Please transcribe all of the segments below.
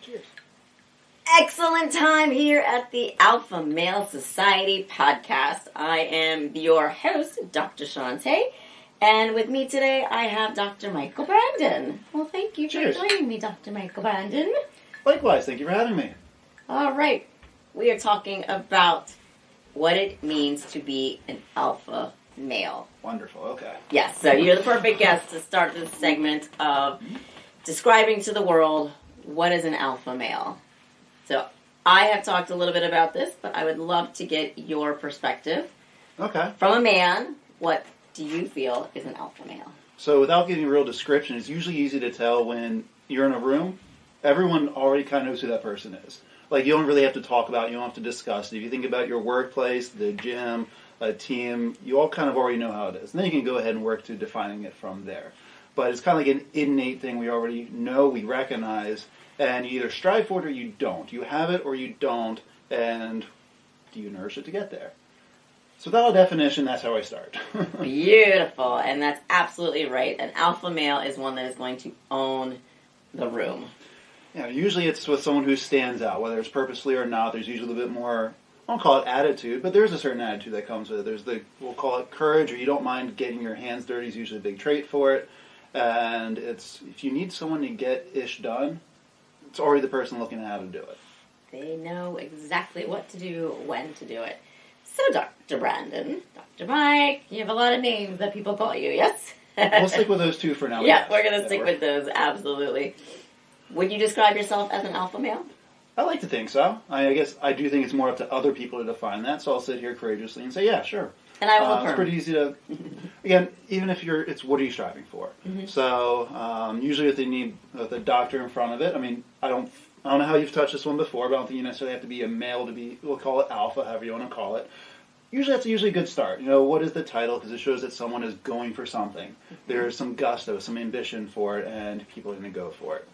Cheers. Excellent time here at the Alpha Male Society podcast. I am your host, Dr. Chantea, and with me today I have Dr. Michael Brandon. Well, thank you for joining me, Dr. Michael Brandon. Likewise, thank you for having me. All right, we are talking about what it means to be an alpha male. Wonderful, okay. Yes, so you're the perfect guest to start this segment of describing to the world what is an alpha male. So I have talked a little bit about this, but I would love to get your perspective. Okay. From a man, what do you feel is an alpha male? So without giving a real description, it's usually easy to tell when you're in a room, everyone already kind of knows who that person is. Like, you don't really have to talk about it, you don't have to discuss it. If you think about your workplace, the gym, a team, you all kind of already know how it is. And then you can go ahead and work to defining it from there. But it's kind of like an innate thing we already know, we recognize, and you either strive for it or you don't. You have it or you don't, and do you nourish it to get there? So without a definition, that's how I start. Beautiful, and that's absolutely right. An alpha male is one that is going to own the room. Yeah, usually it's with someone who stands out, whether it's purposely or not. There's usually a bit more, I won't call it attitude, but there's a certain attitude that comes with it. There's we'll call it courage, or you don't mind getting your hands dirty is usually a big trait for it. And it's, if you need someone to get ish done, it's already the person looking at how to do it. They know exactly what to do, when to do it. So, Dr. Brandon, Dr. Mike, you have a lot of names that people call you, yes? We'll stick with those two for now. Yeah, we're going to stick with those, absolutely. Would you describe yourself as an alpha male? I like to think so. I guess I do think it's more up to other people to define that, so I'll sit here courageously and say, yeah, sure. And I will affirm. It's pretty easy to, again, even if it's what are you striving for? Mm-hmm. So usually if they need the doctor in front of it, I mean, I don't know how you've touched this one before, but I don't think you necessarily have to be a male to be, we'll call it alpha, however you want to call it. Usually that's usually a good start. You know, what is the title? Because it shows that someone is going for something. Mm-hmm. There's some gusto, some ambition for it, and people are going to go for it.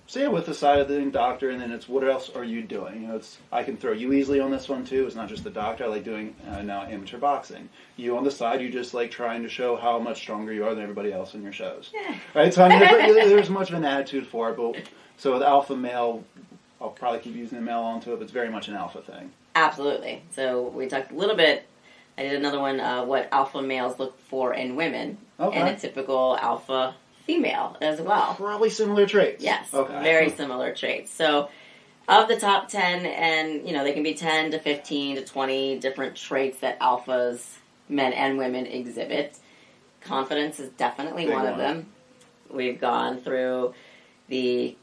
So yeah, with the side of the doctor, and then it's what else are you doing? You know, I can throw you easily on this one too. It's not just the doctor. I like doing now amateur boxing. You on the side, you just like trying to show how much stronger you are than everybody else in your shows. Yeah. Right. So I mean, there's much of an attitude for it. But so with alpha male, I'll probably keep using the male onto it, but it's very much an alpha thing. Absolutely. So we talked a little bit. I did another one. What alpha males look for in women, and a typical alpha female as well. Probably similar traits. Yes, very similar traits. So of the top 10, and you know, they can be 10 to 15 to 20 different traits that alphas, men and women, exhibit. Confidence is definitely one of them. We've gone through the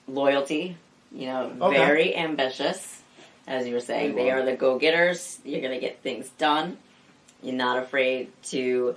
loyalty, you know, very ambitious, as you were saying. They are the go-getters. You're going to get things done. You're not afraid to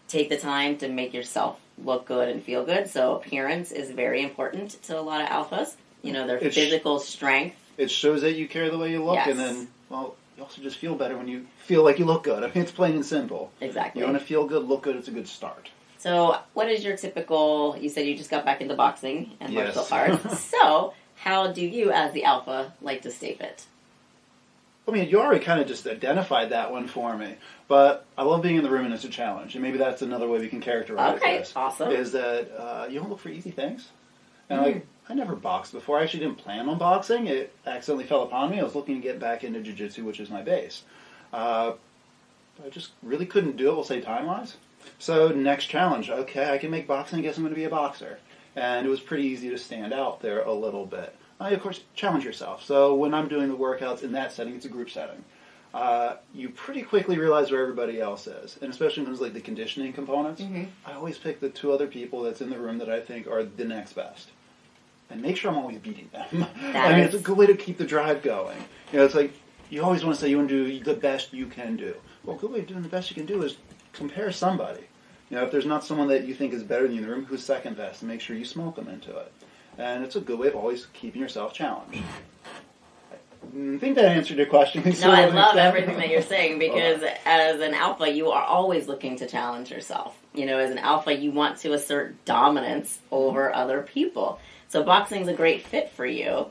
take the time to make yourself look good and feel good. So appearance is very important to a lot of alphas. You know, their physical strength. It shows that you care the way you look, and then, well, you also just feel better when you feel like you look good. I mean, it's plain and simple. Exactly. You want to feel good, look good, it's a good start. So what is your typical, you said you just got back into boxing and martial arts. So how do you, as the alpha, like to stay fit? I mean, you already kind of just identified that one for me. But I love being in the room, and it's a challenge. And maybe that's another way we can characterize this. Awesome. Is that you don't look for easy things. And like, I never boxed before. I actually didn't plan on boxing. It accidentally fell upon me. I was looking to get back into jiu-jitsu, which is my base. I just really couldn't do it, we'll say time-wise. So next challenge. Okay, I can make boxing. I guess I'm going to be a boxer. And it was pretty easy to stand out there a little bit. Of course, challenge yourself. So when I'm doing the workouts in that setting, it's a group setting. You pretty quickly realize where everybody else is. And especially when it's like the conditioning components, I always pick the two other people that's in the room that I think are the next best. And make sure I'm always beating them. I mean, it's a good way to keep the drive going. You know, it's like, you always want to say you want to do the best you can do. Well, a good way of doing the best you can do is compare somebody. You know, if there's not someone that you think is better than you in the room, who's second best, and make sure you smoke them into it. And it's a good way of always keeping yourself challenged. I think that answered your question. No, I love everything that you're saying, because as an alpha, you are always looking to challenge yourself. You know, as an alpha, you want to assert dominance over other people. So boxing's a great fit for you.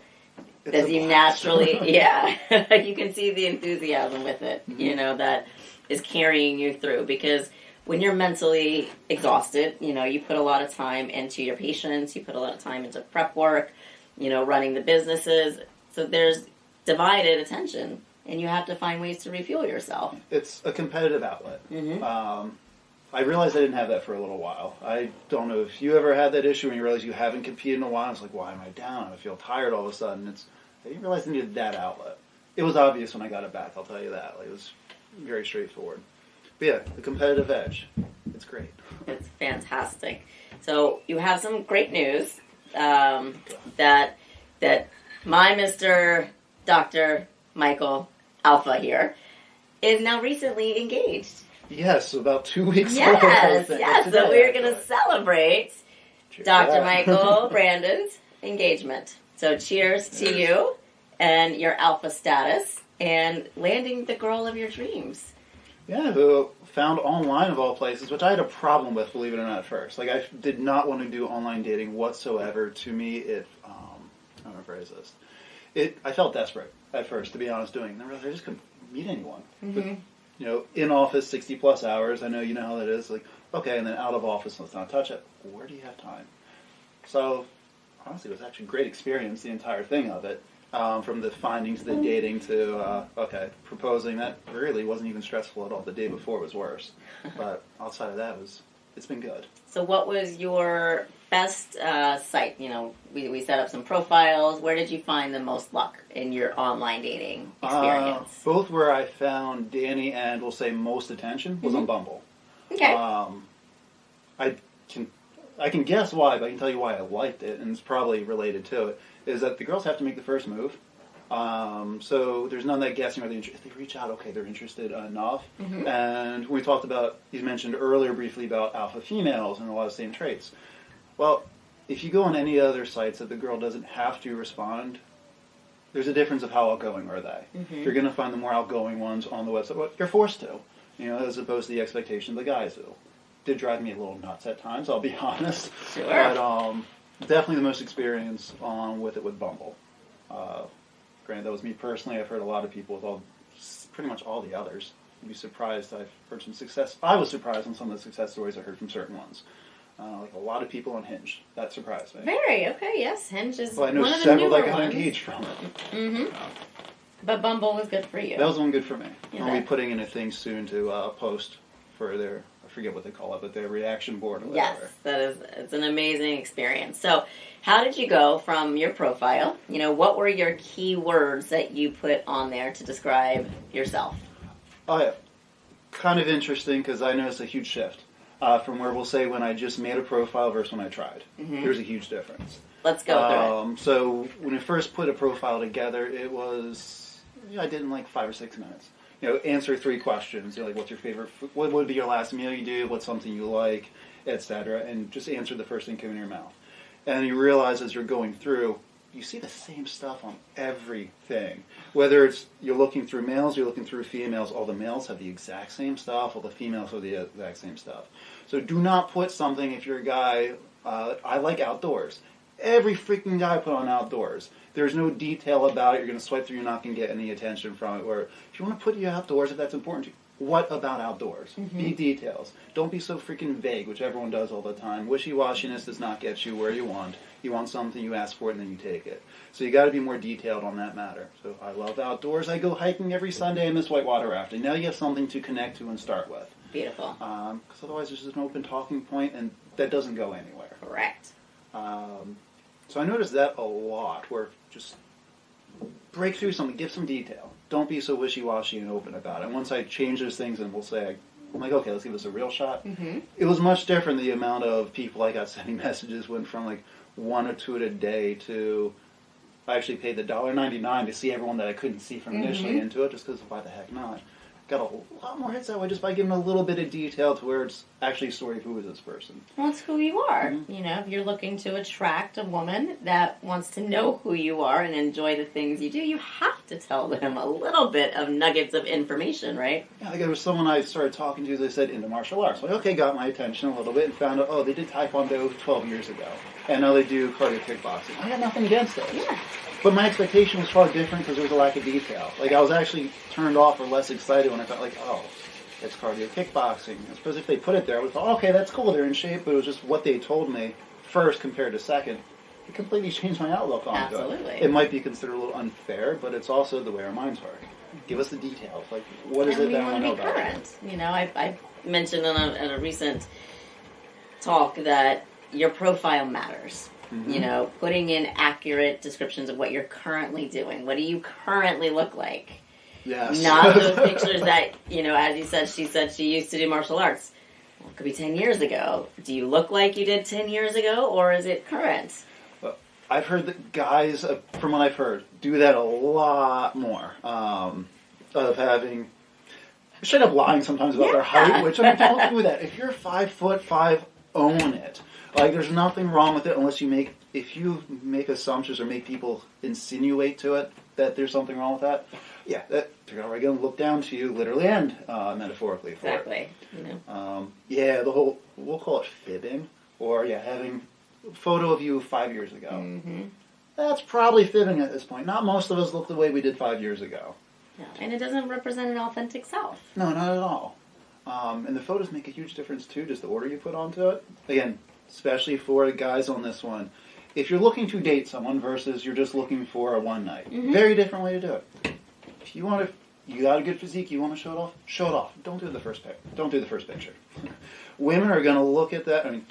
As you naturally, you can see the enthusiasm with it, you know, that is carrying you through. Because when you're mentally exhausted, you put a lot of time into your patients, you put a lot of time into prep work, running the businesses. So there's divided attention, and you have to find ways to refuel yourself. It's a competitive outlet. I realized I didn't have that for a little while. I don't know if you ever had that issue when you realize you haven't competed in a while. It's like, why am I down? I feel tired all of a sudden. I didn't realize I needed that outlet. It was obvious when I got it back, I'll tell you that. Like, it was very straightforward. But yeah, the competitive edge. It's great. It's fantastic. So you have some great news that my Mr. Dr. Michael Alpha here is now recently engaged. Yes, about 2 weeks ago. Yes. So we're going to celebrate Dr. Michael Brandon's engagement. So cheers to you and your alpha status and landing the girl of your dreams. Yeah, who found online of all places, which I had a problem with, believe it or not, at first. Like, I did not want to do online dating whatsoever. To me, I don't know how to phrase this. I felt desperate at first, to be honest, doing it. And I realized I just couldn't meet anyone. But, in office, 60 plus hours. I know you know how that is. Like, okay, and then out of office, let's not touch it. Where do you have time? So, honestly, it was actually a great experience, the entire thing of it. From the findings, the dating to, proposing. That really wasn't even stressful at all. The day before was worse. But outside of that, it's been good. So what was your best site? We set up some profiles. Where did you find the most luck in your online dating experience? Both where I found Danny and, we'll say, most attention was on Bumble. Okay. I can guess why, but I can tell you why I liked it, and it's probably related to it, is that the girls have to make the first move. So there's none of that guessing. If they reach out, okay, they're interested enough. And we talked about, you mentioned earlier briefly about alpha females and a lot of the same traits. Well, if you go on any other sites that the girl doesn't have to respond, there's a difference of how outgoing are they. You're going to find the more outgoing ones on the website. Well, you're forced to, as opposed to the expectation the guys do. Did drive me a little nuts at times, I'll be honest. Sure. But definitely the most experience with it with Bumble. Granted, that was me personally. I've heard a lot of people with pretty much all the others. You'd be surprised. I've heard some success. I was surprised on some of the success stories I heard from certain ones. Like a lot of people on Hinge. That surprised me. Very, okay, yes. Hinge is I know one of the several newer that got ones. engaged from it. But Bumble was good for you. That was one good for me. Yeah. I'll be putting in a thing soon to post for their, I forget what they call it, but their reaction board or whatever. Yes, it's an amazing experience. So how did you go from your profile? What were your key words that you put on there to describe yourself? Oh, yeah. Kind of interesting because I noticed a huge shift from where we'll say when I just made a profile versus when I tried. There's a huge difference. Let's go through it. So when I first put a profile together, it was, I did in like 5 or 6 minutes. Answer 3 questions. Like, what's your favorite food? What would be your last meal you do? What's something you like, etc. And just answer the first thing coming in your mouth. And you realize as you're going through, you see the same stuff on everything. Whether it's you're looking through males, you're looking through females, all the males have the exact same stuff, all the females have the exact same stuff. So do not put something, if you're a guy, I like outdoors. Every freaking guy put on outdoors. There's no detail about it. You're going to swipe through, you're not going to get any attention from it. Or if you want to put you outdoors, if that's important to you, what about outdoors? Be details. Don't be so freaking vague, which everyone does all the time. Wishy-washiness does not get you where you want. You want something, you ask for it, and then you take it. So you got to be more detailed on that matter. So I love outdoors. I go hiking every Sunday. I miss whitewater rafting. Now you have something to connect to and start with. Beautiful. Because otherwise there's just an open talking point, and that doesn't go anywhere. Correct. So I noticed that a lot, where just break through something, give some detail. Don't be so wishy-washy and open about it. And once I change those things and we'll say, I'm like, okay, let's give this a real shot. It was much different. The amount of people I got sending messages went from like 1 or 2 a day to, I actually paid the $1.99 to see everyone that I couldn't see from initially into it, just because why the heck not? Got a lot more hits that way just by giving a little bit of detail to where it's actually a story of who is this person. Well, it's who you are. If you're looking to attract a woman that wants to know who you are and enjoy the things you do, you have to tell them a little bit of nuggets of information, right? Yeah, like there was someone I started talking to, they said, into martial arts. Like, okay, got my attention a little bit and found out, oh, they did Taekwondo 12 years ago. And now they do cardio kickboxing. I had nothing against those. Yeah. But my expectation was far different because there was a lack of detail. Like, I was actually turned off or less excited when I felt like, oh, it's cardio kickboxing. I suppose if they put it there, I would thought, okay, that's cool, they're in shape, but it was just what they told me first compared to second. It completely changed my outlook on it. Absolutely. It might be considered a little unfair, but it's also the way our minds work. Give us the details. Like, what is it that I want to know about? Current. You know, I mentioned in a recent talk that your profile matters. Mm-hmm. You know, putting in accurate descriptions of what you're currently doing. What do you currently look like? Yes. Not those pictures that, you know, as you said she used to do martial arts. Well, it could be 10 years ago. Do you look like you did 10 years ago, or is it current? I've heard that guys, from what I've heard, do that a lot more. Of having straight up lying sometimes about their height, which I mean, don't do that. If you're 5'5", own it. Like, there's nothing wrong with it unless if you make assumptions or make people insinuate to it that there's something wrong with that. Yeah, they're going to look down to you, literally and metaphorically for it. You know? The whole, we'll call it fibbing, or having a photo of you 5 years ago. Mm-hmm. That's probably fibbing at this point. Not most of us look the way we did 5 years ago. No, and it doesn't represent an authentic self. No, not at all. And the photos make a huge difference too, just the order you put onto it. Again, especially for guys on this one. If you're looking to date someone versus you're just looking for a one night, very different way to do it. If you got a good physique, you want to show it off. Don't do the first picture. Women are going to look at that. I mean,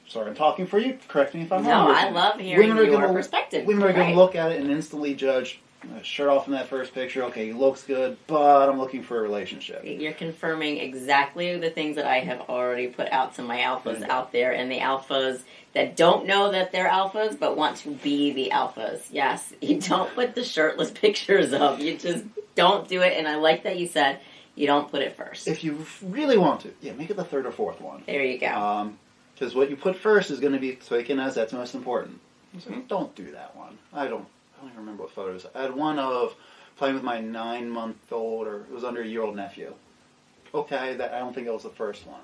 sorry, I'm talking for you. Correct me if I'm wrong. No, I love hearing your perspective. Women are going to look at it and instantly judge. Shirt off in that first picture. Okay, he looks good, but I'm looking for a relationship. You're confirming exactly the things that I have already put out to my alphas out there, and the alphas that don't know that they're alphas but want to be the alphas. Yes, you don't put the shirtless pictures up. You just don't do it, and I like that you said you don't put it first. If you really want to, make it the third or fourth one. There you go. Because what you put first is going to be taken as that's most important. So don't do that one. I don't even remember what photos. I had one of playing with my 9-month-old, or it was under a year-old nephew. Okay, I don't think it was the first one.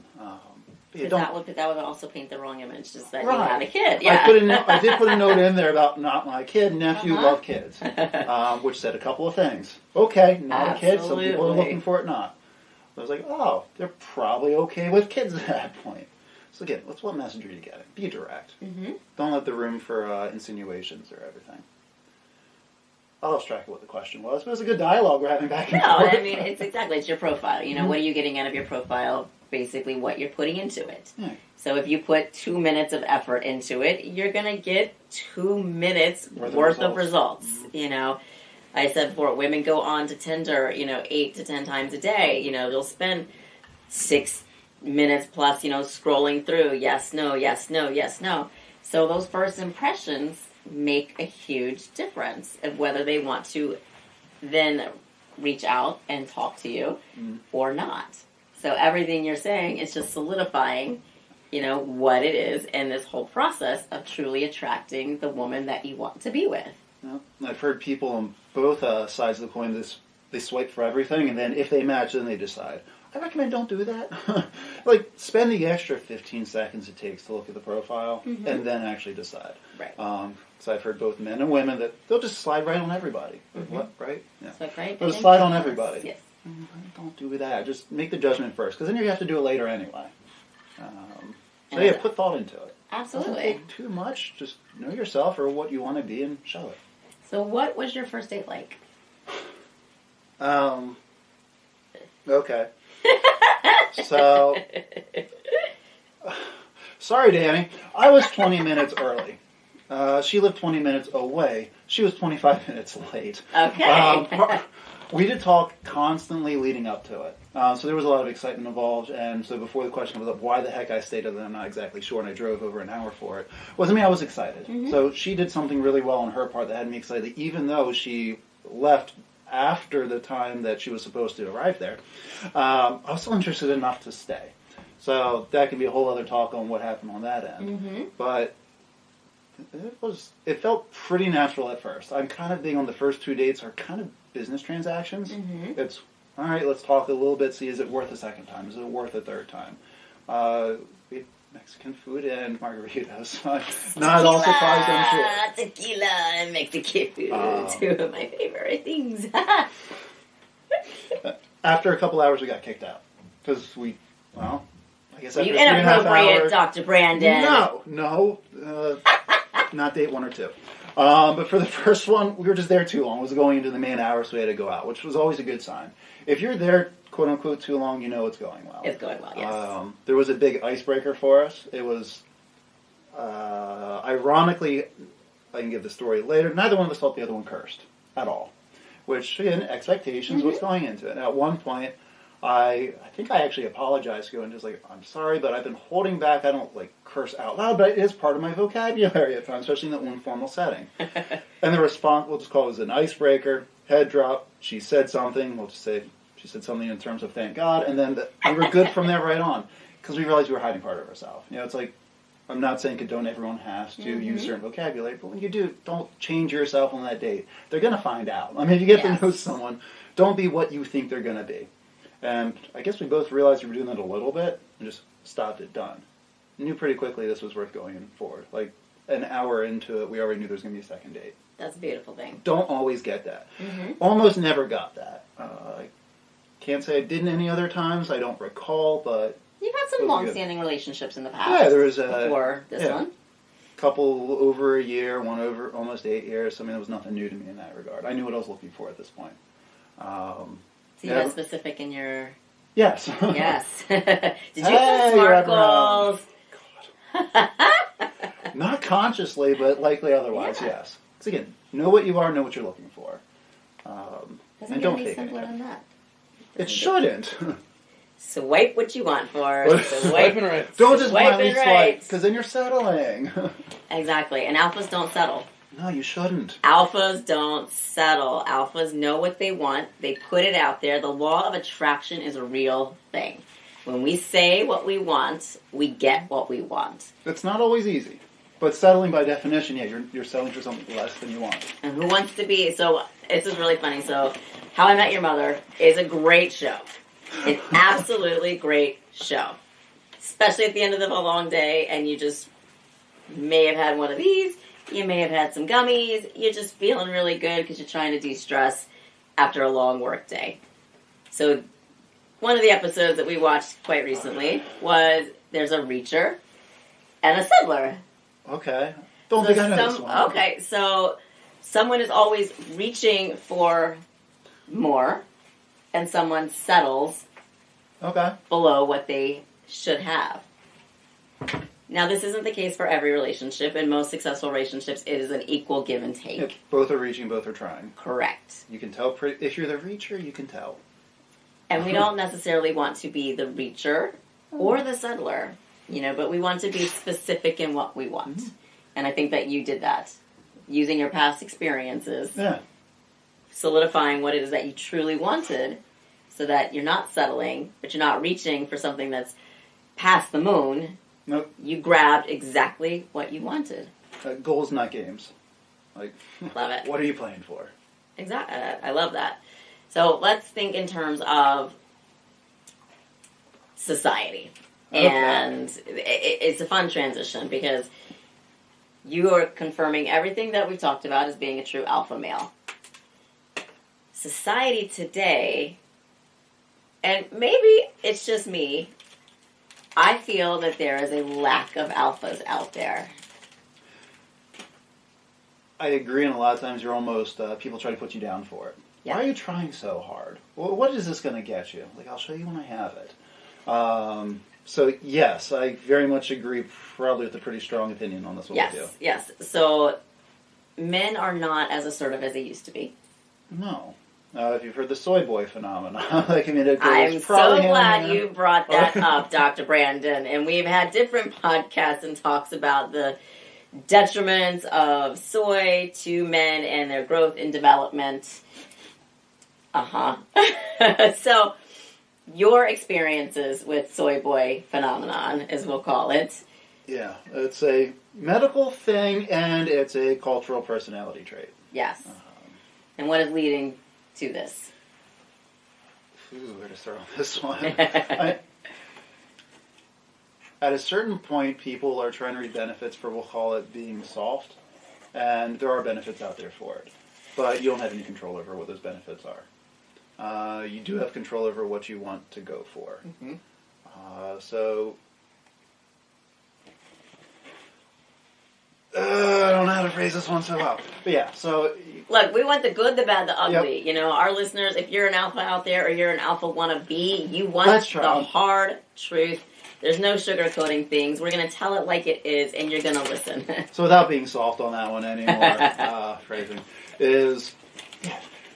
That would also paint the wrong image, just that you had a kid. Yeah. I did put a note in there about not my kid, nephew, love kids, which said a couple of things. Okay, not a kid, some people are looking for it not. I was like, oh, they're probably okay with kids at that point. So again, what message are you getting? Be direct. Mm-hmm. Don't let the room for insinuations or everything. I lost track of what the question was, but it was a good dialogue we're having back and forth. No, I mean, it's your profile. You know, what are you getting out of your profile? Basically, what you're putting into it. Yeah. So if you put 2 minutes of effort into it, you're going to get 2 minutes worth of results. Mm-hmm. You know, I said before, women go on to Tinder, 8 to 10 times a day. You know, they'll spend 6 minutes plus, scrolling through. Yes, no, yes, no, yes, no. So those first impressions make a huge difference of whether they want to then reach out and talk to you or not. So everything you're saying is just solidifying, what it is and this whole process of truly attracting the woman that you want to be with. Well, I've heard people on both sides of the coin, they swipe for everything, and then if they match, then they decide. I recommend don't do that. Like, spend the extra 15 seconds it takes to look at the profile and then actually decide. Right. So I've heard both men and women that they'll just slide right on everybody. What, right? Yeah. Swipe right. They'll just slide on everybody. Yes. Don't do that. Just make the judgment first, because then you have to do it later anyway. Put thought into it. Absolutely. Don't take too much. Just know yourself or what you want to be and show it. So what was your first date like? Okay. So, sorry, Danny. I was 20 minutes early. She lived 20 minutes away. She was 25 minutes late. Okay. We did talk constantly leading up to it. So there was a lot of excitement involved. And so before the question comes up, why the heck I stayed, other than I'm not exactly sure, and I drove over an hour for it, wasn't me. I was excited. Mm-hmm. So she did something really well on her part that had me excited, even though she left after the time that she was supposed to arrive there. I was still interested enough to stay. So that can be a whole other talk on what happened on that end. Mm-hmm. But it felt pretty natural at first. I'm kind of being on the first 2 dates are kind of business transactions. Mm-hmm. It's, all right, let's talk a little bit, see, is it worth a second time? Is it worth a third time? We had Mexican food and margaritas. Not all surprised, I'm sure. Tequila and Mexican food, 2 of my favorite things. After a couple hours, we got kicked out. Because I guess Were you after 3.5 inappropriate, hours, Dr. Brandon? No, not date 1 or 2. But for the first one, we were just there too long. It was going into the main hour, so we had to go out, which was always a good sign. If you're there, quote unquote, too long, you know it's going well. It's going well, yes. There was a big icebreaker for us. It was, ironically, I can give the story later. Neither one of us thought the other one cursed at all. Which, again, expectations, what's going into it. And at one point, I think I actually apologized to him, just like, I'm sorry, but I've been holding back. I don't curse out loud, but it is part of my vocabulary at times, especially in that informal setting. And the response, we'll just call it an icebreaker, head drop. She said something. We'll just say she said something in terms of thank God, and then we were good from there right on because we realized we were hiding part of ourselves. It's like, I'm not saying condone everyone has to use certain vocabulary, but when you do, don't change yourself on that date. They're going to find out. I mean, if you get to know someone, don't be what you think they're going to be. And I guess we both realized we were doing that a little bit and just stopped it done. Knew pretty quickly this was worth going forward. Like an hour into it, we already knew there was going to be a second date. That's a beautiful thing. Don't always get that. Almost never got that. I can't say I didn't any other times. I don't recall, but... You've had some long-standing relationships in the past. Yeah, there was before this one. Couple over a year, one over almost 8 years. I mean, there was nothing new to me in that regard. I knew what I was looking for at this point. So you got specific in your... Yes. Yes. Did you have some smart goals? Not consciously, but likely otherwise, yes. Because again, know what you are, know what you're looking for. Doesn't and get don't any fake simpler it. than that. It shouldn't. Swipe what you want for. Swiping right. Don't just blindly Swiping swipe, right. because then you're settling. Exactly. And alphas don't settle. No, you shouldn't. Alphas don't settle. Alphas know what they want. They put it out there. The law of attraction is a real thing. When we say what we want, we get what we want. It's not always easy. But settling by definition, you're settling for something less than you want. And who wants to be... So, this is really funny. So, How I Met Your Mother is a great show. An absolutely great show. Especially at the end of a long day, and you just may have had one of these. You may have had some gummies. You're just feeling really good because you're trying to de-stress after a long work day. So, one of the episodes that we watched quite recently was there's a reacher and a settler. Okay. Don't think I know this one. Okay, so someone is always reaching for more, and someone settles below what they should have. Now, this isn't the case for every relationship. In most successful relationships, it is an equal give and take. If both are reaching, both are trying. Correct. You can tell, if you're the reacher, you can tell. And we don't necessarily want to be the reacher or the settler, but we want to be specific in what we want. Mm-hmm. And I think that you did that, using your past experiences, solidifying what it is that you truly wanted, so that you're not settling, but you're not reaching for something that's past the moon. Nope. You grabbed exactly what you wanted. Goals, not games. Love it. What are you playing for? Exactly. I love that. So let's think in terms of society. Okay. And it's a fun transition because you are confirming everything that we've talked about as being a true alpha male. Society today, and maybe it's just me, I feel that there is a lack of alphas out there. I agree, and a lot of times you're almost, people try to put you down for it. Yeah. Why are you trying so hard? Well, what is this going to get you? I'll show you when I have it. So, yes, I very much agree, probably with a pretty strong opinion on this one. Yes. So, men are not as assertive as they used to be. No. If you've heard the soy boy phenomenon, I'm so glad you brought that up, Dr. Brandon. And we've had different podcasts and talks about the detriments of soy to men and their growth and development. So, your experiences with soy boy phenomenon, as we'll call it. Yeah, it's a medical thing and it's a cultural personality trait. Yes. And what is leading to this? Where to start on this one? At a certain point, people are trying to reap benefits for, we'll call it, being soft. And there are benefits out there for it. But you don't have any control over what those benefits are. You do have control over what you want to go for. Mm-hmm. So I don't know how to phrase this one so well. But yeah, so... Look, we want the good, the bad, the ugly. Yep. You know, our listeners, if you're an alpha out there or you're an alpha wannabe, you want the hard truth. There's no sugarcoating things. We're going to tell it like it is, and you're going to listen. So without being soft on that one anymore, phrasing, is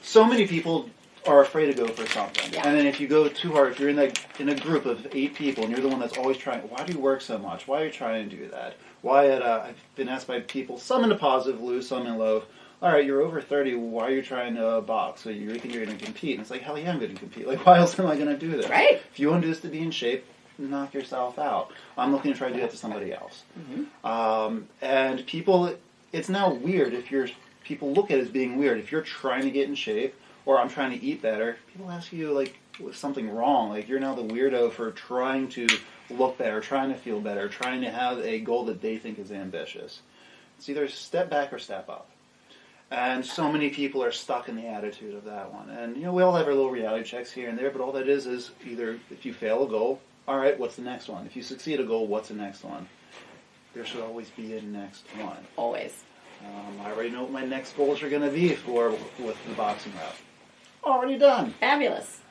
so many people are afraid to go for something. Yeah. And then if you go too hard, if you're in a group of 8 people and you're the one that's always trying, why do you work so much? Why are you trying to do that? I've been asked by people, some in a positive loose, some in low, all right, you're over 30, why are you trying to box? So you think you're going to compete? And it's like, hell yeah, I'm going to compete. Like, why else am I going to do this? Right. If you want to do this to be in shape, knock yourself out. I'm looking to try to do that to somebody else. Mm-hmm. And people, it's now weird people look at it as being weird. If you're trying to get in shape, or I'm trying to eat better, people ask you, like, was something wrong? Like, you're now the weirdo for trying to look better, trying to feel better, trying to have a goal that they think is ambitious. It's either step back or step up. And so many people are stuck in the attitude of that one. And, we all have our little reality checks here and there, but all that is either if you fail a goal, all right, what's the next one? If you succeed a goal, what's the next one? There should always be a next one. Always. I already know what my next goals are going to be with the boxing route. Already done. Fabulous.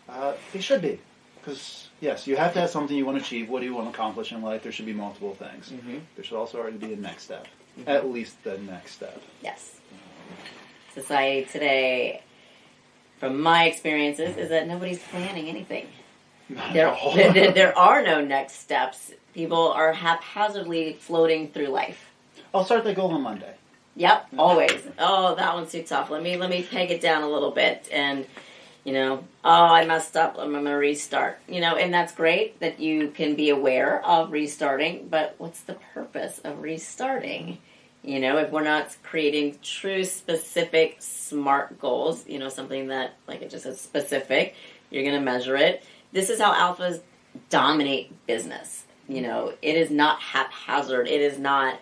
They should be. Because, yes, you have to have something you want to achieve. What do you want to accomplish in life? There should be multiple things. Mm-hmm. There should also already be a next step. Mm-hmm. At least the next step. Yes. Society today, from my experiences, is that nobody's planning anything. There are no next steps. People are haphazardly floating through life. I'll start that goal on Monday. Yep, always. Oh, that one's too tough. Let me peg it down a little bit. And, I messed up. I'm going to restart. And that's great that you can be aware of restarting. But what's the purpose of restarting? If we're not creating true, specific, smart goals, something that, like it just says specific, you're going to measure it. This is how alphas dominate business. It is not haphazard. It is not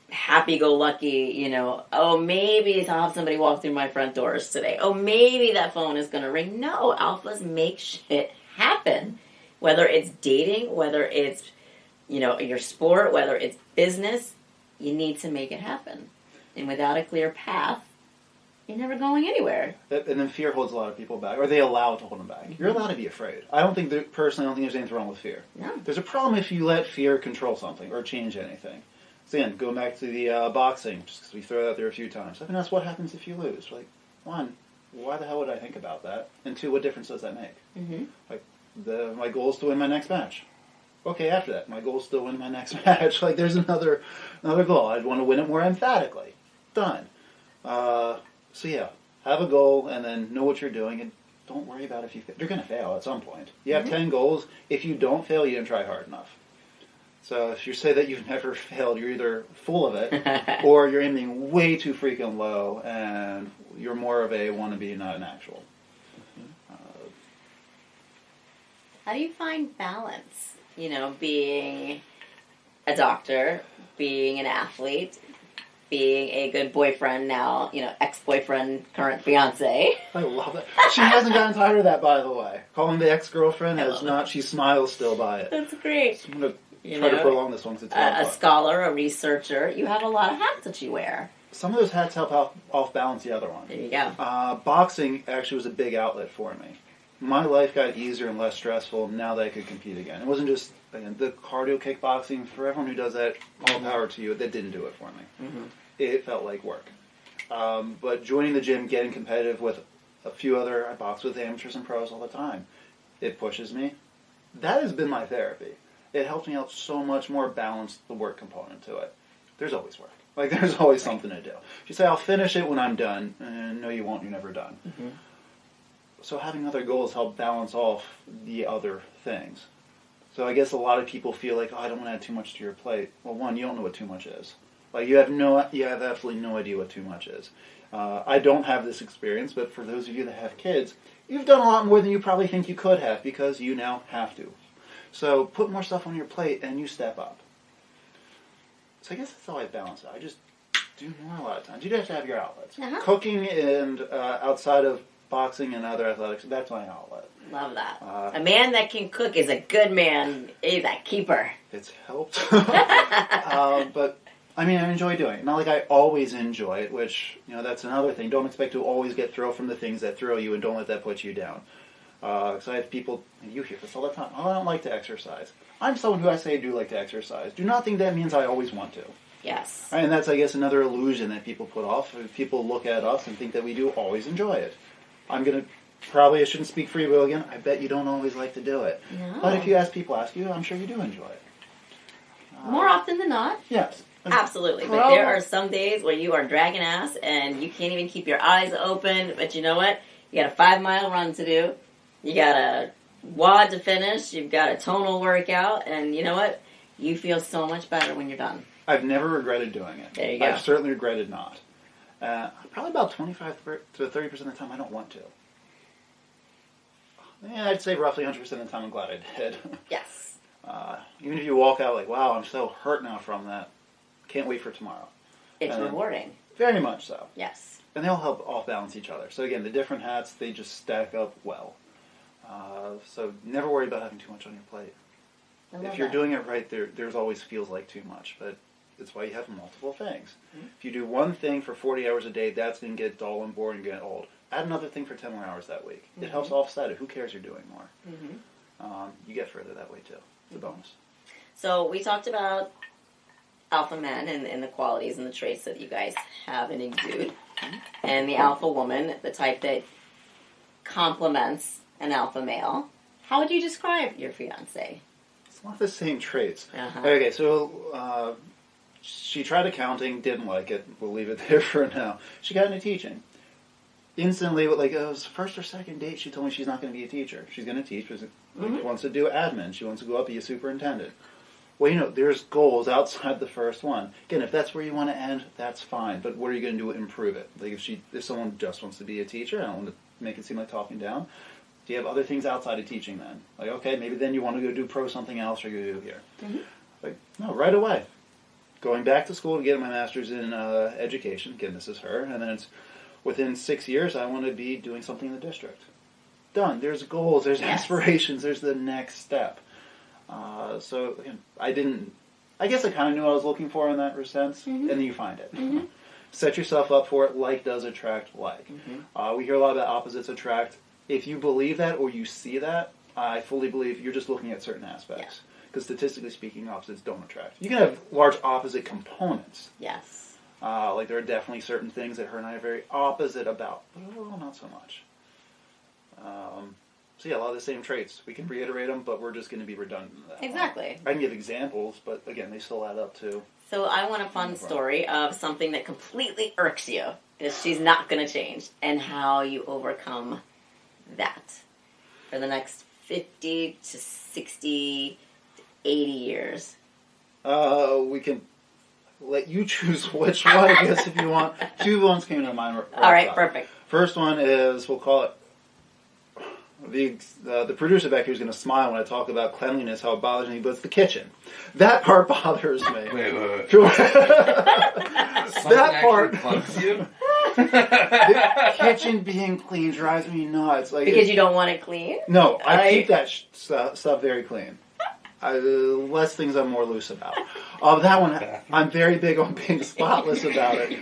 happy-go-lucky, oh, maybe I'll have somebody walk through my front doors today. Oh, maybe that phone is going to ring. No, alphas make shit happen. Whether it's dating, whether it's, your sport, whether it's business, you need to make it happen. And without a clear path, you're never going anywhere. And then fear holds a lot of people back, or they allow it to hold them back. Mm-hmm. You're allowed to be afraid. I don't think there's anything wrong with fear. No. There's a problem if you let fear control something or change anything. So again, going back to the boxing, just because we throw it out there a few times. I've been asked what happens if you lose. Like, 1, why the hell would I think about that? And 2, what difference does that make? Mm-hmm. Like, my goal is to win my next match. Okay, after that, my goal is to win my next match. Like, there's another goal. I'd want to win it more emphatically. Done. So yeah, have a goal and then know what you're doing and don't worry about if you're going to fail at some point. You have 10 goals. If you don't fail, you didn't try hard enough. So if you say that you've never failed, you're either full of it or you're aiming way too freaking low and you're more of a wannabe, not an actual. How do you find balance? Being a doctor, being an athlete, being a good boyfriend now, ex-boyfriend, current fiance. I love that. She hasn't gotten tired of that, by the way. Calling the ex-girlfriend has not. She smiles still by it. That's great. So I'm going to try to prolong this one. A scholar, a researcher. You have a lot of hats that you wear. Some of those hats help off balance the other one. There you go. Boxing actually was a big outlet for me. My life got easier and less stressful now that I could compete again. It wasn't just the cardio kickboxing. For everyone who does that, all power to you. That didn't do it for me. Mm-hmm. It felt like work. But joining the gym, getting competitive with a few other, I box with amateurs and pros all the time. It pushes me. That has been my therapy. It helps me out so much more, balance the work component to it. There's always work. Like, there's always something to do. If you say, I'll finish it when I'm done, no, you won't. You're never done. Mm-hmm. So having other goals help balance off the other things. So I guess a lot of people feel like, I don't want to add too much to your plate. Well, 1, you don't know what too much is. Like, you have absolutely no idea what too much is. I don't have this experience, but for those of you that have kids, you've done a lot more than you probably think you could have because you now have to. So put more stuff on your plate and you step up. So I guess that's how I balance it. I just do more a lot of times. You do have to have your outlets. Uh-huh. Cooking and outside of boxing and other athletics, that's my outlet. Love that. A man that can cook is a good man. He's a keeper. It's helped. But, I mean, I enjoy doing it. Not like I always enjoy it, which, that's another thing. Don't expect to always get thrill from the things that thrill you, and don't let that put you down. So I have people, and you hear this all the time, I don't like to exercise. I'm someone who I say I do like to exercise. Do not think that means I always want to. Yes. And that's, I guess, another illusion that people put off. People look at us and think that we do always enjoy it. I shouldn't speak for you, Will, again. I bet you don't always like to do it. No. But if people ask you, I'm sure you do enjoy it. More often than not. Yes. Absolutely. But there are some days where you are dragging ass and you can't even keep your eyes open. But you know what? You got a 5-mile run to do. You got a WOD to finish. You've got a tonal workout. And you know what? You feel so much better when you're done. I've never regretted doing it. There you go. I've certainly regretted not. Probably about 25 to 30% of the time I don't want to. Yeah, I'd say roughly 100% of the time I'm glad I did. Yes. Even if you walk out like, wow, I'm so hurt now from that. Can't wait for tomorrow. It's rewarding. Very much so. Yes. And they all help off-balance each other. So again, the different hats, they just stack up well. So never worry about having too much on your plate. If you're doing it right, there's always feels like too much, but it's why you have multiple things. Mm-hmm. If you do one thing for 40 hours a day, that's going to get dull and boring and get old. Add another thing for 10 more hours that week. Mm-hmm. It helps offset it. Who cares you're doing more? Mm-hmm. You get further that way, too. It's a bonus. So we talked about alpha men and the qualities and the traits that you guys have and exude. Mm-hmm. And the alpha woman, the type that complements an alpha male. How would you describe your fiancé? It's not the same traits. Uh-huh. Okay, so she tried accounting, didn't like it. We'll leave it there for now. She got into teaching. Instantly, like it was first or second date, she told me she's not going to be a teacher. She's going to teach because she wants to do admin. She wants to go up, be a superintendent. Well, there's goals outside the first one. Again, if that's where you want to end, that's fine. But what are you going to do to improve it? Like if someone just wants to be a teacher, I don't want to make it seem like talking down. Do you have other things outside of teaching then? Like, okay, maybe then you want to go do something else or you do here. Mm-hmm. Like, no, right away. Going back to school to get my master's in education. Again, this is her. And then it's within 6 years, I want to be doing something in the district. Done. There's goals. There's aspirations. There's the next step. So, again, I guess I kind of knew what I was looking for in that sense. Mm-hmm. And then you find it. Mm-hmm. Set yourself up for it. Like does attract like. Mm-hmm. We hear a lot about opposites attract. If you believe that or you see that, I fully believe you're just looking at certain aspects. Because statistically speaking, opposites don't attract. You can have large opposite components. Yes. Like there are definitely certain things that her and I are very opposite about, but not so much. So yeah, a lot of the same traits. We can reiterate them, but we're just going to be redundant in that. Exactly. I can give examples, but again, they still add up too. So I want a fun story of something that completely irks you, that she's not going to change, and how you overcome that for the next 50 to 60 to 80 years. We can let you choose which one, I guess, if you want. Two ones came to mind. All right, perfect. First one is, we'll call it, the producer back here is going to smile when I talk about cleanliness, how it bothers me, but it's the kitchen. That part bothers me. Wait. That part bugs you? The kitchen being clean drives me nuts. Like because you don't want it clean? No, I keep that stuff very clean. Less things I'm more loose about. That one, I'm very big on being spotless about it.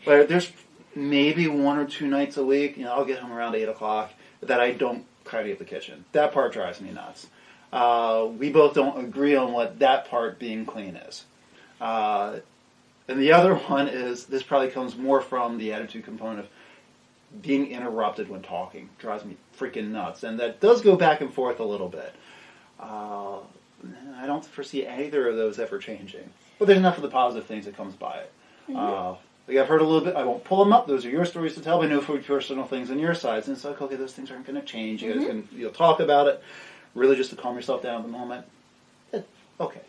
But there's maybe 1 or 2 nights a week, I'll get home around 8 o'clock, that I don't tidy up the kitchen. That part drives me nuts. We both don't agree on what that part being clean is. And the other one is, this probably comes more from the attitude component of being interrupted when talking. Drives me freaking nuts. And that does go back and forth a little bit. I don't foresee either of those ever changing. But there's enough of the positive things that comes by it. Mm-hmm. Like I've heard a little bit, I won't pull them up. Those are your stories to tell. I know for personal things on your sides. And it's like, okay, those things aren't going to change. You guys you'll talk about it, really just to calm yourself down at the moment. Okay.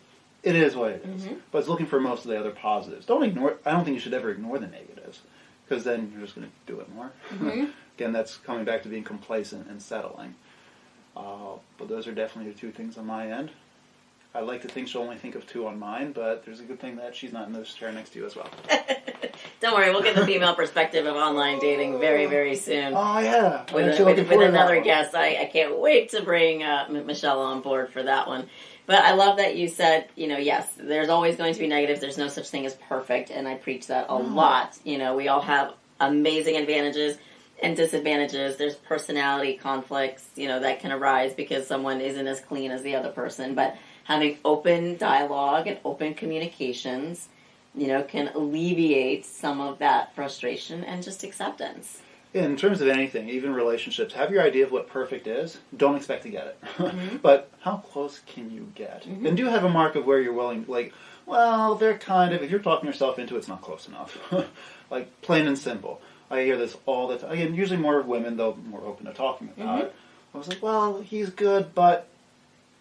It is what it is. Mm-hmm. But it's looking for most of the other positives. I don't think you should ever ignore the negatives. Because then you're just going to do it more. Mm-hmm. Again, that's coming back to being complacent and settling. But those are definitely the 2 things on my end. I like to think she'll only think of 2 on mine, but there's a good thing that she's not in this chair next to you as well. Don't worry, we'll get the female perspective of online dating very, very soon. Oh, yeah. With another guest. I can't wait to bring Michelle on board for that one. But I love that you said, yes, there's always going to be negatives. There's no such thing as perfect, and I preach that a lot. We all have amazing advantages and disadvantages. There's personality conflicts, that can arise because someone isn't as clean as the other person. But having open dialogue and open communications, can alleviate some of that frustration and just acceptance. In terms of anything, even relationships, have your idea of what perfect is. Don't expect to get it. Mm-hmm. But how close can you get? Mm-hmm. And do have a mark of where you're willing, they're kind of, if you're talking yourself into it, it's not close enough. Like, plain and simple. I hear this all the time. Again, usually more of women, though, more open to talking about it. I was like, well, he's good, but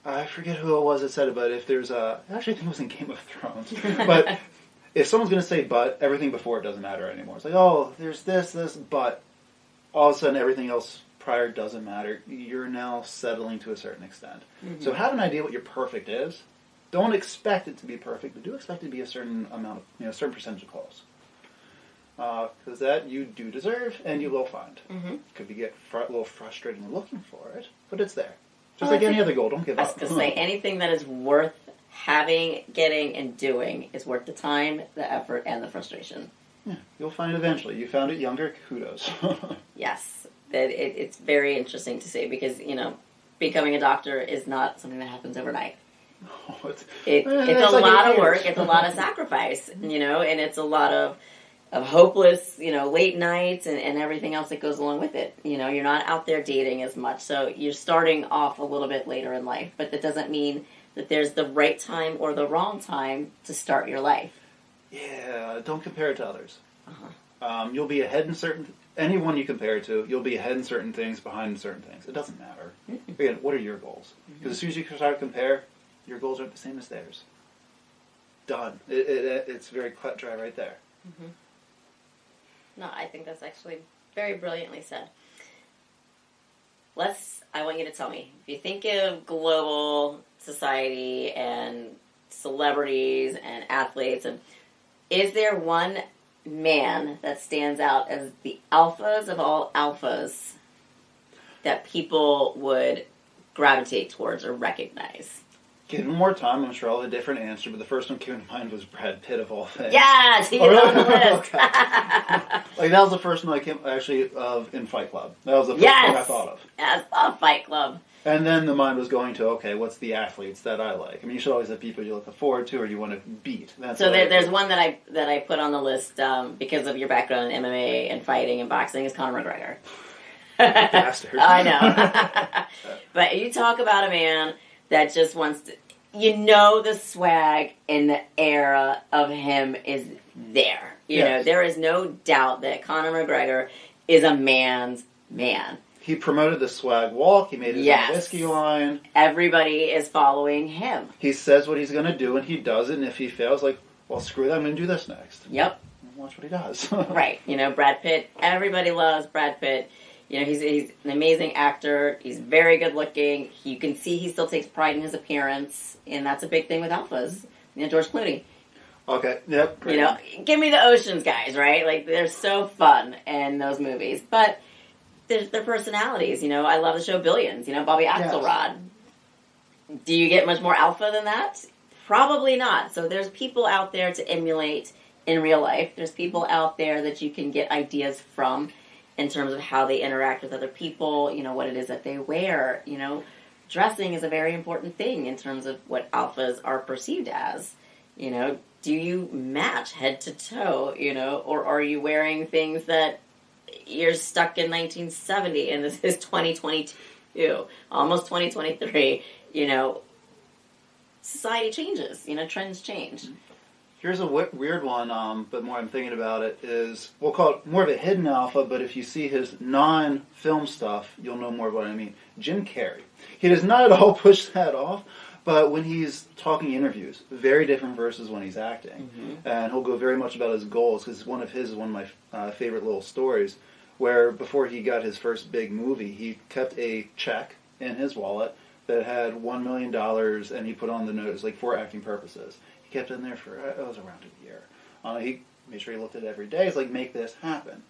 I forget who it was that said it, but if there's actually I think it was in Game of Thrones. But if someone's going to say but, everything before it doesn't matter anymore. It's like, oh, there's this, but all of a sudden everything else prior doesn't matter. You're now settling to a certain extent. Mm-hmm. So have an idea what your perfect is. Don't expect it to be perfect, but do expect it to be a certain amount of, a certain percentage of close. Because that you do deserve, and you will find. Mm-hmm. Could be get a little frustrating looking for it, but it's there. Just like any other goal, don't give up. I was going to say, anything that is worth having, getting, and doing is worth the time, the effort, and the frustration. Yeah, you'll find it eventually. You found it younger, kudos. Yes. It's very interesting to see because, becoming a doctor is not something that happens overnight. Oh, it's a lot of work, it's a lot of sacrifice, and it's a lot of hopeless, late nights and everything else that goes along with it. You're not out there dating as much, so you're starting off a little bit later in life, but that doesn't mean that there's the right time or the wrong time to start your life. Yeah, don't compare it to others. You'll be ahead in anyone you compare it to, you'll be ahead in certain things, behind in certain things. It doesn't matter. Mm-hmm. Again, what are your goals? Because as soon as you start to compare, your goals aren't the same as theirs. Done. It's very cut dry right there. Mm-hmm. No, I think that's actually very brilliantly said. I want you to tell me, if you think of global society and celebrities and athletes, and is there one man that stands out as the alphas of all alphas that people would gravitate towards or recognize? Given more time, I'm sure I'll have a different answer, but the first one came to mind was Brad Pitt of all things. Yes, he's on the list. That was the first one I came in Fight Club. That was the first thing I thought of. Yes, I love Fight Club. And then the mind was going to, okay, what's the athletes that I like? I mean, you should always have people you look forward to or you want to beat. There's one that I put on the list because of your background in MMA and fighting and boxing is Conor McGregor. Bastard. I know. But you talk about a man that just wants to, the swag and the era of him is there. There is no doubt that Conor McGregor is a man's man. He promoted the swag walk. He made his own whiskey line. Everybody is following him. He says what he's going to do, and he does it. And if he fails, well, screw that. I'm going to do this next. Yep. Watch what he does. Right. Brad Pitt. Everybody loves Brad Pitt. He's an amazing actor. He's very good looking. You can see he still takes pride in his appearance, and that's a big thing with alphas. George Clooney. Okay. Yep. Great. Give me the Oceans guys, right? They're so fun in those movies, but their personalities. I love the show Billions. Bobby Axelrod. Yes. Do you get much more alpha than that? Probably not. So there's people out there to emulate in real life. There's people out there that you can get ideas from in terms of how they interact with other people, what it is that they wear. Dressing is a very important thing in terms of what alphas are perceived as. Do you match head to toe, or are you wearing things that you're stuck in 1970 and this is 2022, almost 2023, society changes, trends change. Here's a weird one, but more I'm thinking about it is, we'll call it more of a hidden alpha, but if you see his non-film stuff, you'll know more of what I mean. Jim Carrey. He does not at all push that off, but when he's talking interviews, very different versus when he's acting. Mm-hmm. And he'll go very much about his goals, because one of my favorite little stories, where before he got his first big movie, he kept a check in his wallet that had $1 million, and he put on the note, it was like for acting purposes. He kept it in there for, it was around a year. He made sure he looked at it every day. He's like, make this happen.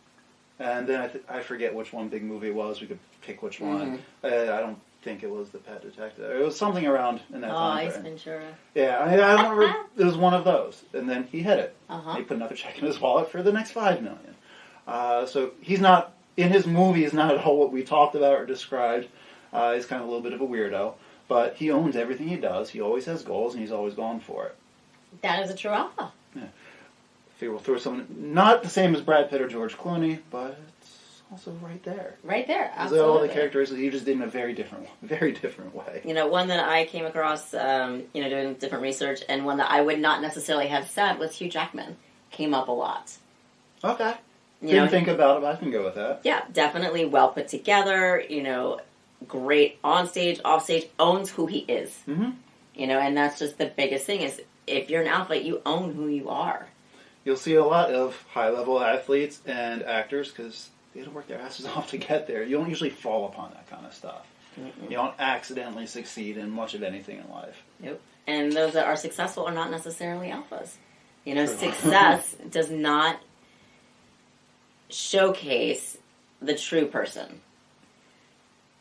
And then I forget which one big movie it was. We could pick which one. I don't think it was The Pet Detective. It was something around in that time frame. Ace Ventura. Yeah, I don't remember. It was one of those. And then he hit it. He put another check in his wallet for the next $5 million. So he's not, in his movie, he's not at all what we talked about or described. He's kind of a little bit of a weirdo. But he owns everything he does. He always has goals, and he's always going for it. That is a true alpha. Yeah. Figure we'll throw someone, not the same as Brad Pitt or George Clooney, but it's also right there. Right there, absolutely. All the characteristics, he just did in a very different way. You know, one that I came across, doing different research, and one that I would not necessarily have said was Hugh Jackman. Came up a lot. Okay. Didn't think about it, but I can go with that. Yeah, definitely well put together, great on stage, off stage, owns who he is. Mm-hmm. And that's just the biggest thing is if you're an alpha, you own who you are. You'll see a lot of high-level athletes and actors because they had to work their asses off to get there. You don't usually fall upon that kind of stuff. Mm-mm. You don't accidentally succeed in much of anything in life. Nope. And those that are successful are not necessarily alphas. Success does not showcase the true person.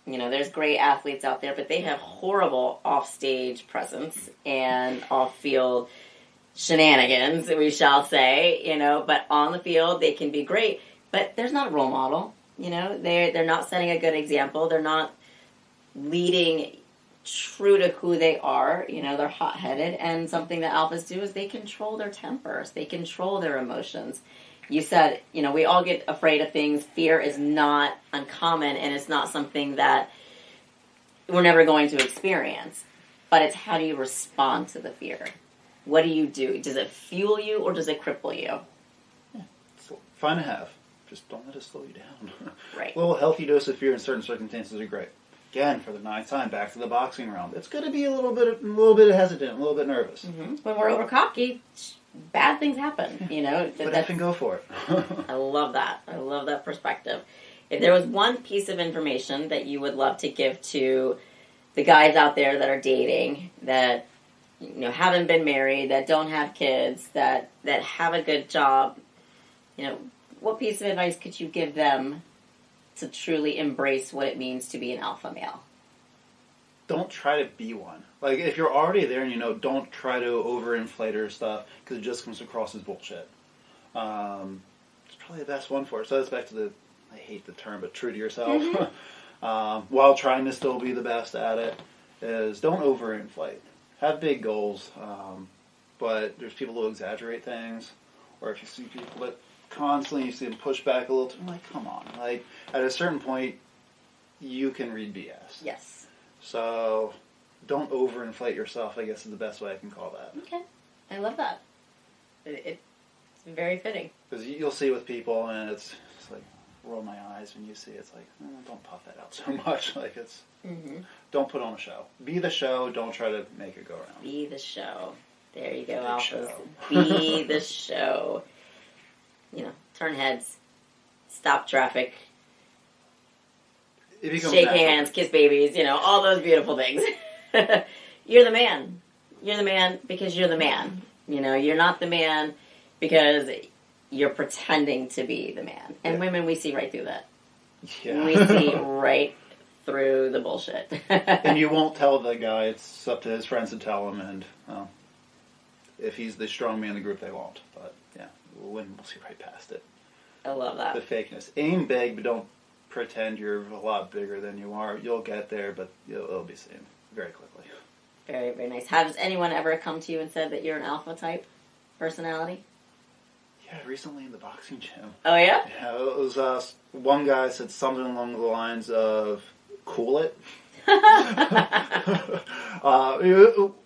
There's great athletes out there, but they have horrible off-stage presence and off-field shenanigans, we shall say, but on the field they can be great, but there's not a role model, they're not setting a good example, they're not leading true to who they are, they're hot-headed, and something that alphas do is they control their tempers, they control their emotions. You said, we all get afraid of things. Fear is not uncommon, and it's not something that we're never going to experience. But it's how do you respond to the fear? What do you do? Does it fuel you, or does it cripple you? Yeah, it's fun to have. Just don't let it slow you down. Right. A little healthy dose of fear in certain circumstances are great. Again, for the 9th time, back to the boxing round. It's going to be a little bit hesitant, a little bit nervous. Mm-hmm. When we're over cocky, bad things happen, But I can go for it. I love that. I love that perspective. If there was one piece of information that you would love to give to the guys out there that are dating, that haven't been married, that don't have kids, that have a good job, what piece of advice could you give them to truly embrace what it means to be an alpha male? Don't try to be one. Like, if you're already there and don't try to overinflate your stuff because it just comes across as bullshit. It's probably the best one for it. So that's back to I hate the term, but true to yourself. Mm-hmm. While trying to still be the best at it, is don't overinflate. Have big goals, but there's people who exaggerate things, or if you see people that constantly you see them push back a little, I'm like, come on. Like, at a certain point, you can read BS. Yes. So, don't overinflate yourself, I guess is the best way I can call that. Okay. I love that. It's very fitting. Because you'll see with people, and it's like, roll my eyes when you see it. It's like, don't puff that out so much. Like, it's, don't put on a show. Be the show, don't try to make it go around. Be the show. There you go, alphas. Be the show. Turn heads, stop traffic, shake hands, kiss babies, all those beautiful things. You're the man. You're the man because you're the man. You're not the man because you're pretending to be the man. And women, we see right through that. Yeah. We see right through the bullshit. And you won't tell the guy. It's up to his friends to tell him. And if he's the strong man in the group, they won't. But yeah, we'll see right past it. I love that. The fakeness. Aim big, but don't pretend you're a lot bigger than you are. You'll get there, but it'll be seen very quickly. Very, very nice. Has anyone ever come to you and said that you're an alpha type personality? Yeah, recently in the boxing gym. Oh, yeah? Yeah, it was one guy said something along the lines of, cool it.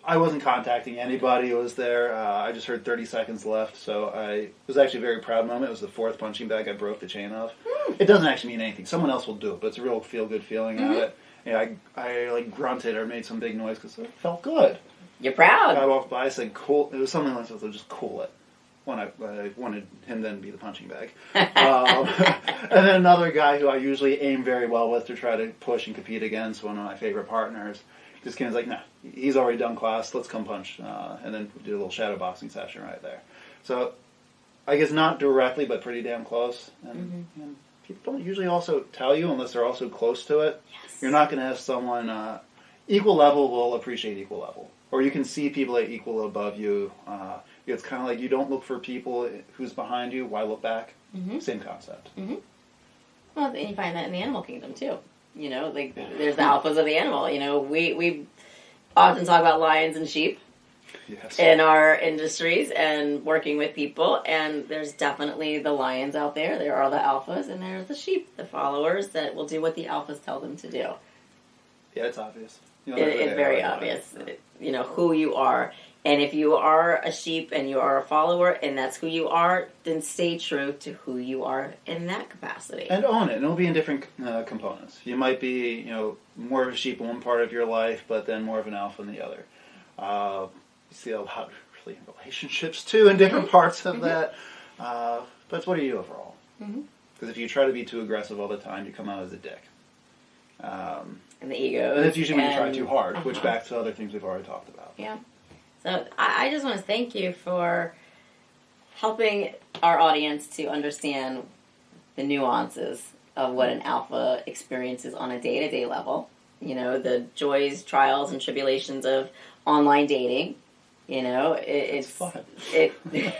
I wasn't contacting anybody who was there. I just heard 30 seconds left, so it was actually a very proud moment. It was the 4th punching bag I broke the chain of. It doesn't actually mean anything. Someone else will do it, but it's a real feel-good feeling out of it. Yeah, I like grunted or made some big noise because it felt good. You're proud. I walked by, I said, cool. It was something like that, just cool it. When I wanted him then to be the punching bag. And then another guy who I usually aim very well with to try to push and compete against, one of my favorite partners, Just Ken's like, nah, he's already done class. Let's come punch, and then we did a little shadow boxing session right there. So I guess not directly, but pretty damn close. And, and people don't usually also tell you unless they're also close to it. Yes. You're not going to have someone equal level will appreciate equal level, or you can see people at equal above you. It's kind of like you don't look for people who's behind you. Why look back? Same concept. Well, and you find that in the animal kingdom too. You know, like there's the alphas of the animal. You know, we often talk about lions and sheep in our industries and working with people, and there's definitely the lions out there. There are the alphas, and there's the sheep, the followers that will do what the alphas tell them to do. Yeah, it's obvious. It's very obvious, you know, who you are. And if you are a sheep and you are a follower and that's who you are, then stay true to who you are in that capacity. And own it. And it'll be in different components. You might be, you know, more of a sheep in one part of your life, but then more of an alpha in the other. You see a lot really in relationships, too, in different parts of that. But what are you overall? Because if you try to be too aggressive all the time, you come out as a dick. And the ego. And it's usually when you try too hard, which back to other things we've already talked about. Yeah. So I just want to thank you for helping our audience to understand the nuances of what an alpha experiences on a day-to-day level. You know, the joys, trials, and tribulations of online dating. You know, it's fun. You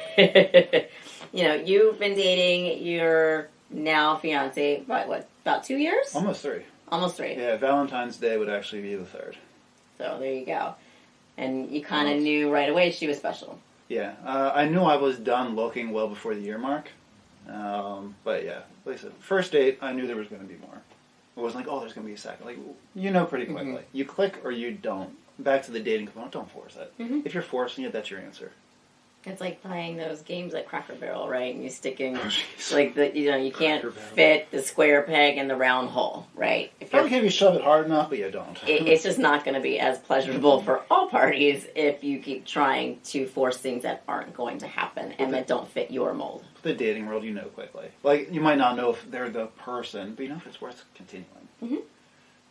know, you've been dating your now fiance, what, about 2 years? Almost 3. Almost 3. Yeah, Valentine's Day would actually be the 3rd. So there you go. And you kind of knew right away she was special. Yeah, I knew I was done looking well before the year mark. But yeah, like I said, first date, I knew there was going to be more. It wasn't like, oh, there's going to be a second. Like, you know pretty quickly. You click or you don't. Back to the dating component, don't force it. If you're forcing it, that's your answer. It's like playing those games like Cracker Barrel, right? And you're sticking, like, you can't fit the square peg in the round hole, right? Probably if you shove it hard enough, but you don't. It's just not going to be as pleasurable for all parties if you keep trying to force things that aren't going to happen and that don't fit your mold. The dating world, you know quickly. Like, you might not know if they're the person, but you know if it's worth continuing.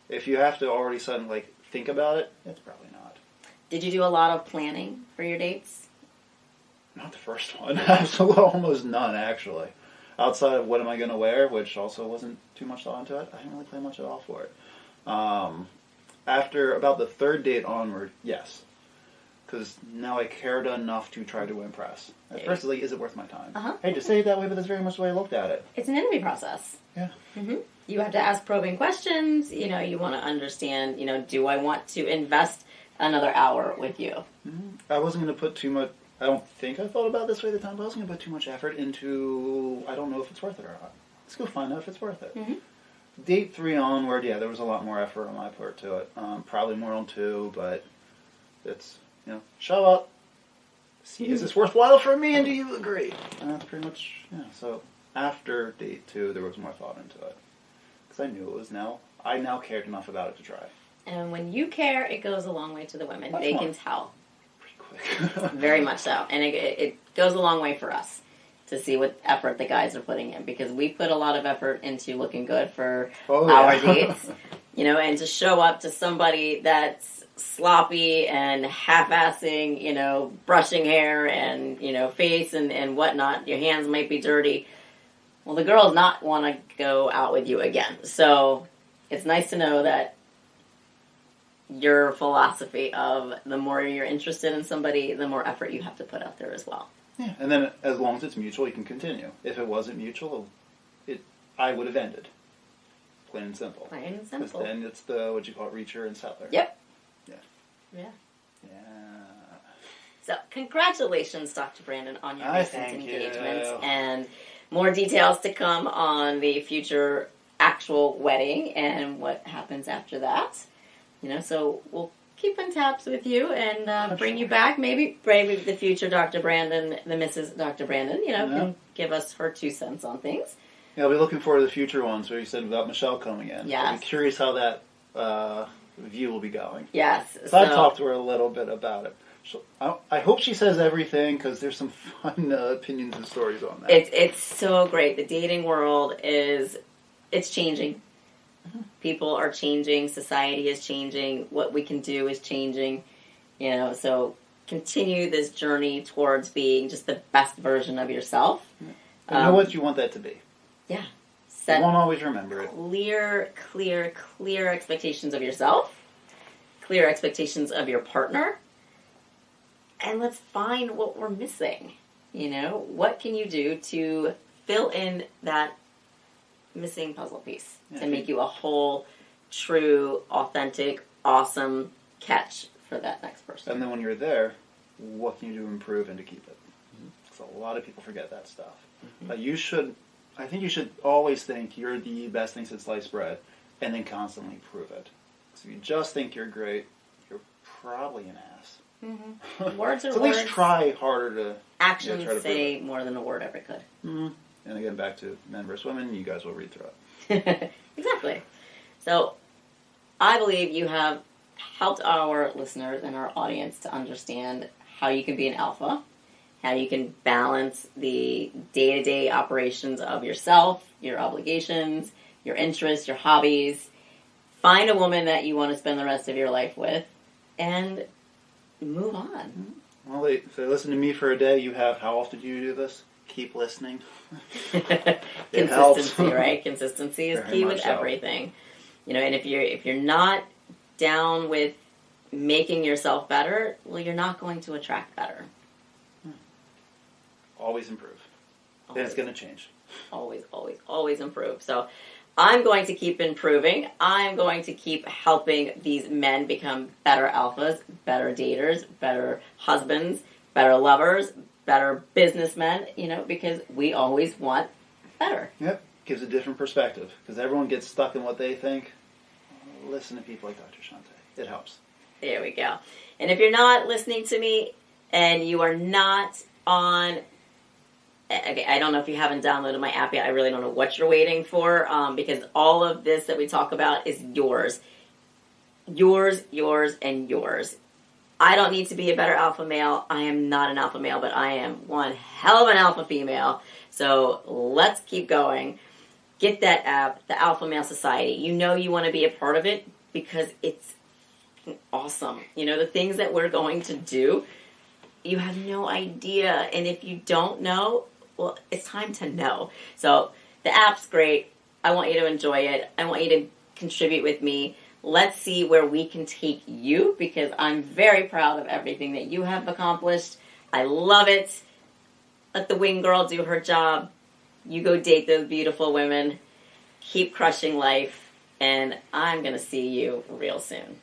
If you have to already suddenly, like, think about it, it's probably not. Did you do a lot of planning for your dates? Not the first one. Absolutely, almost none, actually. Outside of what am I going to wear, which also wasn't too much thought into it, I didn't really play much at all for it. After about the 3rd date onward, yes. Because now I cared enough to try to impress. At first, it's like, is it worth my time? I hate to say it that way, but that's very much the way I looked at it. It's an interview process. Yeah. You have to ask probing questions. You know, you want to understand, you know, do I want to invest another hour with you? I wasn't going to put too much... I don't think I thought about it this way at the time, but I wasn't going to put too much effort into, I don't know if it's worth it or not. Let's go find out if it's worth it. Date 3 onward, yeah, there was a lot more effort on my part to it. Probably more on 2, but it's, you know, show up. See, is this worthwhile for me, and do you agree? And that's pretty much, yeah. So after date 2, there was more thought into it. Because I knew it was now, I now cared enough about it to try. And when you care, it goes a long way to the women. That's they fine. Can tell. Very much so. And it goes a long way for us to see what effort the guys are putting in, because we put a lot of effort into looking good for our dates, you know, and to show up to somebody that's sloppy and half-assing, you know, brushing hair and, you know, face and whatnot. Your hands might be dirty. Well, the girls not want to go out with you again. So it's nice to know that your philosophy of the more you're interested in somebody, the more effort you have to put out there as well. Yeah, and then as long as it's mutual, you can continue. If it wasn't mutual, I would have ended. Plain and simple. Plain and simple. Because then it's the, what you call it, reacher and settler. Yep. Yeah. Yeah. Yeah. So, congratulations, Dr. Brandon, on your recent engagement. You. And more details to come on the future actual wedding and what happens after that. You know, so we'll keep in touch with you and bring you back. Maybe the future Dr. Brandon, the Mrs. Dr. Brandon, you know, can give us her 2 cents on things. Yeah, I'll be looking forward to the future ones where you said about Michelle coming in. Yes. I'll be curious how that review will be going. Yes. So I've talked to her a little bit about it. I hope she says everything, because there's some fun opinions and stories on that. It's so great. The dating world it's changing. People are changing. Society is changing. What we can do is changing. So continue this journey towards being just the best version of yourself. And know what you want that to be. Yeah. You won't always remember it. Clear expectations of yourself. Clear expectations of your partner. And let's find what we're missing. What can you do to fill in that missing puzzle piece to make you a whole, true, authentic, awesome catch for that next person. And then when you're there, what can you do to improve and to keep it? So a lot of people forget that stuff. I think you should always think you're the best thing since sliced bread, and then constantly prove it. So if you just think you're great, you're probably an ass. Mm-hmm. Words are so words. at least try harder to... Actions say more than a word ever could. Mm-hmm. And again, back to men versus women, you guys will read through it. Exactly. So, I believe you have helped our listeners and our audience to understand how you can be an alpha, how you can balance the day-to-day operations of yourself, your obligations, your interests, your hobbies. Find a woman that you want to spend the rest of your life with, and move on. Well, if they listen to me for a day, you have, how often do you do this? Keep listening. Consistency, right? Consistency is Very key with much so. everything. And if you're not down with making yourself better, well, you're not going to attract better. Always improve. Then it's going to change. Always improve. So I'm going to keep improving. I'm going to keep helping these men become better alphas, better daters, better husbands, better lovers, better businessmen, because we always want better. Yep. Gives a different perspective. Because everyone gets stuck in what they think. Listen to people like Dr. Chantea. It helps. There we go. And if you're not listening to me and you are not on... Okay, I don't know if you haven't downloaded my app yet. I really don't know what you're waiting for, because all of this that we talk about is yours. Yours, and yours. I don't need to be a better alpha male. I am not an alpha male, but I am one hell of an alpha female. So let's keep going. Get that app, the Alpha Male Society. You want to be a part of it because it's awesome. The things that we're going to do, you have no idea. And if you don't know, well, it's time to know. So the app's great. I want you to enjoy it. I want you to contribute with me. Let's see where we can take you, because I'm very proud of everything that you have accomplished. I love it. Let the wing girl do her job. You go date those beautiful women. Keep crushing life. And I'm going to see you real soon.